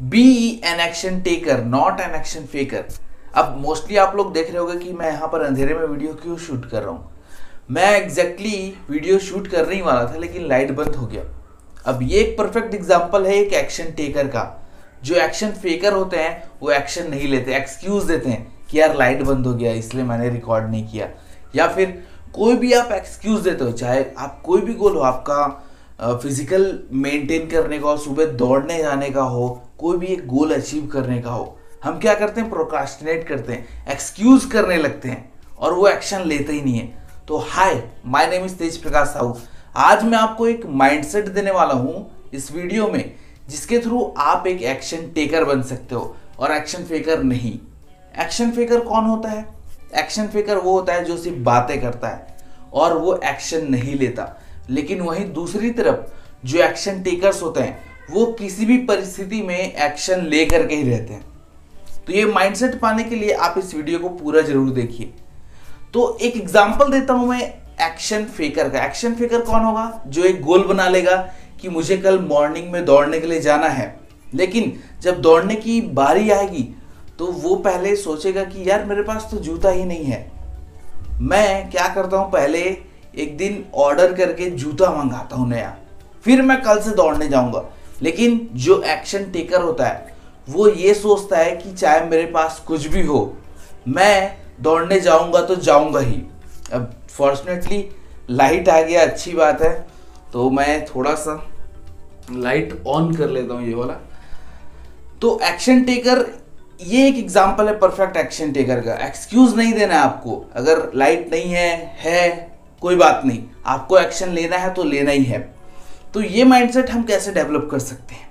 B an action taker not an action faker. अब mostly आप लोग देख रहे होंगे कि मैं यहाँ पर अंधेरे में वीडियो क्यों शूट कर रहा हूँ। मैं एग्जैक्टली वीडियो शूट करने ही वाला था लेकिन लाइट बंद हो गया। अब ये एक परफेक्ट एग्जांपल है एक एक्शन टेकर का। जो एक्शन फेकर होते हैं वो एक्शन नहीं लेते, एक्सक्यूज देते हैं कि यार लाइट बंद हो गया इसलिए मैंने रिकॉर्ड नहीं किया। या फिर कोई भी आप एक्सक्यूज देते हो, चाहे आप कोई भी गोल हो, आपका फिजिकल मेंटेन करने का हो, सुबह दौड़ने जाने का हो, कोई भी एक गोल अचीव करने का हो, हम क्या करते हैं, प्रोक्रास्टिनेट करते हैं, एक्सक्यूज करने लगते हैं और वो एक्शन लेते ही नहीं है। तो हाय, माय नेम इज तेज प्रकाश साहू। आज मैं आपको एक माइंडसेट देने वाला हूं इस वीडियो में जिसके थ्रू आप एक एक्शन टेकर बन सकते हो और एक्शन फेकर नहीं। एक्शन फेकर कौन होता है? एक्शन फेकर वो होता है जो सिर्फ बातें करता है और वो एक्शन नहीं लेता। लेकिन वहीं दूसरी तरफ जो एक्शन टेकर्स होते हैं वो किसी भी परिस्थिति में एक्शन ले करके ही रहते हैं। तो ये माइंडसेट पाने के लिए आप इस वीडियो को पूरा जरूर देखिए। तो एक एग्जांपल देता हूं मैं एक्शन फेकर का। एक्शन फेकर कौन होगा? जो एक गोल बना लेगा कि मुझे कल मॉर्निंग में दौड़ने के लिए जाना है, लेकिन जब दौड़ने की बारी आएगी तो वो पहले सोचेगा कि यार मेरे पास तो जूता ही नहीं है। मैं क्या करता हूं, पहले एक दिन ऑर्डर करके जूता मंगाता हूं नया, फिर मैं कल से दौड़ने जाऊंगा। लेकिन जो एक्शन टेकर होता है वो ये सोचता है कि चाहे मेरे पास कुछ भी हो, मैं दौड़ने जाऊंगा तो जाऊंगा ही। अब फॉर्चुनेटली लाइट आ गया, अच्छी बात है, तो मैं थोड़ा सा लाइट ऑन कर लेता हूं ये वाला। तो एक्शन टेकर, ये एक एग्जांपल है परफेक्ट एक्शन टेकर का। एक्सक्यूज नहीं देना है आपको। अगर लाइट नहीं है कोई बात नहीं, आपको एक्शन लेना है तो लेना ही है। तो ये माइंडसेट हम कैसे डेवलप कर सकते हैं?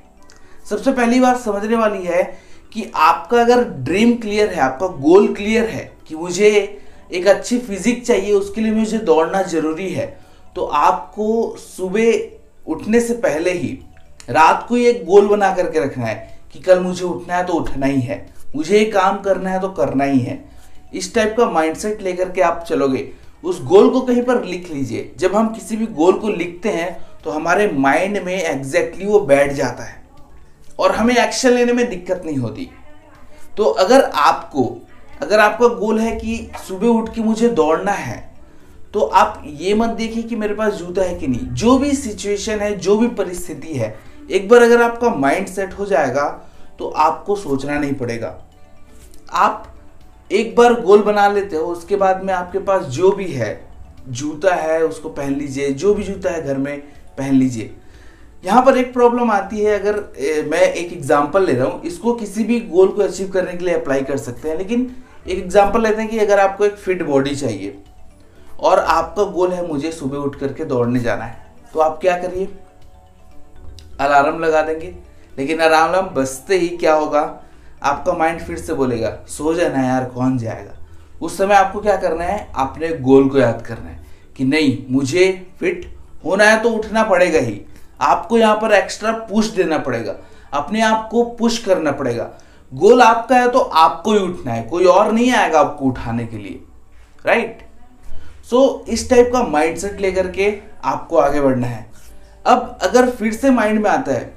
सबसे पहली बात समझने वाली है कि आपका अगर ड्रीम क्लियर है, आपका गोल क्लियर है कि मुझे एक अच्छी फिजिक चाहिए, उसके लिए मुझे दौड़ना जरूरी है, तो आपको सुबह उठने से पहले ही रात को एक गोल बना करके रखना है कि कल मुझे उठना है तो उठना ही है, मुझे ये काम करना है तो करना ही है। इस टाइप का माइंडसेट लेकर के आप चलोगे। उस गोल को कहीं पर लिख लीजिए। जब हम किसी भी गोल को लिखते हैं तो हमारे माइंड में एग्जैक्टली वो बैठ जाता है और हमें एक्शन लेने में दिक्कत नहीं होती। तो अगर आपका गोल है कि सुबह उठ के मुझे दौड़ना है, तो आप ये मत देखिए कि मेरे पास जूता है कि नहीं। जो भी सिचुएशन है, जो भी परिस्थिति है, एक बार अगर आपका माइंड सेट हो जाएगा तो आपको सोचना नहीं पड़ेगा। आप एक बार गोल बना लेते हो, उसके बाद में आपके पास जो भी है, जूता है उसको पहन लीजिए, जो भी जूता है घर में पहन लीजिए। यहाँ पर एक प्रॉब्लम आती है, अगर मैं एक एग्जांपल ले रहा हूँ, इसको किसी भी गोल को अचीव करने के लिए अप्लाई कर सकते हैं। लेकिन एक एग्जांपल लेते हैं कि अगर आपको एक फिट बॉडी चाहिए और आपका गोल है मुझे सुबह उठ करके दौड़ने जाना है, तो आप क्या करिए, अलार्म लगा देंगे। लेकिन अलार्म बजते ही क्या होगा, आपका माइंड फिर से बोलेगा सो जाना यार, कौन जाएगा। उस समय आपको क्या करना है, अपने गोल को याद करना है कि नहीं, मुझे फिट होना है तो उठना पड़ेगा ही। आपको यहाँ पर एक्स्ट्रा पुश देना पड़ेगा, अपने आप को पुश करना पड़ेगा। गोल आपका है तो आपको ही उठना है, कोई और नहीं आएगा आपको उठाने के लिए, राइट। सो इस टाइप का माइंडसेट लेकर के आपको आगे बढ़ना है। अब अगर फिर से माइंड में आता है,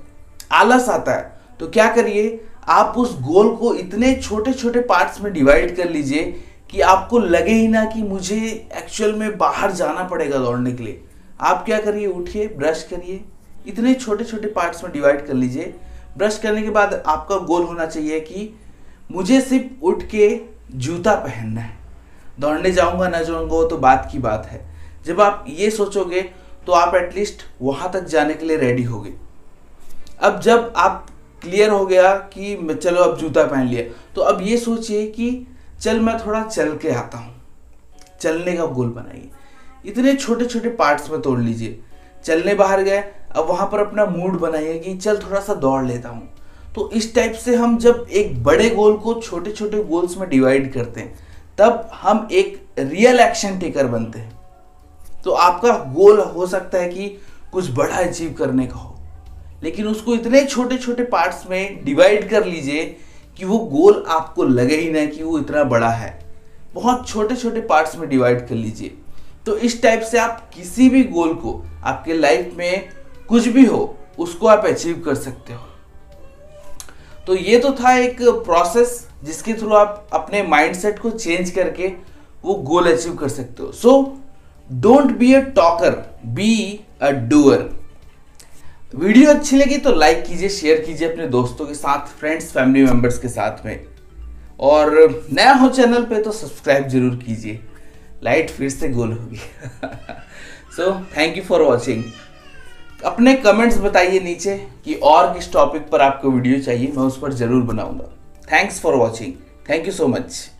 आलस आता है, तो क्या करिए, आप उस गोल को इतने छोटे छोटे पार्ट्स में डिवाइड कर लीजिए कि आपको लगे ही ना कि मुझे एक्चुअल में बाहर जाना पड़ेगा दौड़ने के लिए। आप क्या करिए, उठिए, ब्रश करिए, इतने छोटे छोटे पार्ट्स में डिवाइड कर लीजिए। ब्रश करने के बाद आपका गोल होना चाहिए कि मुझे सिर्फ उठ के जूता पहनना है, दौड़ने जाऊंगा ना जाऊंगा वो तो बात की बात है। जब आप ये सोचोगे तो आप एटलीस्ट वहां तक जाने के लिए रेडी होगे। अब जब आप क्लियर हो गया कि चलो अब जूता पहन लिया, तो अब ये सोचिए कि चल मैं थोड़ा चल के आता हूँ। चलने का गोल बनाइए, इतने छोटे छोटे पार्ट्स में तोड़ लीजिए। चलने बाहर गए, अब वहां पर अपना मूड बनाइए कि चल थोड़ा सा दौड़ लेता हूँ। तो इस टाइप से हम जब एक बड़े गोल को छोटे छोटे गोल्स में डिवाइड करते हैं, तब हम एक रियल एक्शन टेकर बनते हैं। तो आपका गोल हो सकता है कि कुछ बड़ा अचीव करने का हो, लेकिन उसको इतने छोटे छोटे पार्ट्स में डिवाइड कर लीजिए कि वो गोल आपको लगे ही ना कि वो इतना बड़ा है। बहुत छोटे छोटे पार्ट्स में डिवाइड कर लीजिए। तो इस टाइप से आप किसी भी गोल को, आपके लाइफ में कुछ भी हो, उसको आप अचीव कर सकते हो। तो ये तो था एक प्रोसेस जिसके थ्रू आप अपने माइंडसेट को चेंज करके वो गोल अचीव कर सकते हो। So don't be a talker, be a doer. Video अच्छी लगी तो लाइक कीजिए, शेयर कीजिए अपने दोस्तों के साथ, फ्रेंड्स, फैमिली मेंबर्स के साथ में। और नया हो चैनल पे तो सब्सक्राइब जरूर कीजिए। लाइट फिर से गोल होगी। So thank you for watching. अपने कमेंट्स बताइए नीचे कि और किस टॉपिक पर आपको वीडियो चाहिए, मैं उस पर जरूर बनाऊंगा। Thanks for watching. Thank you so much.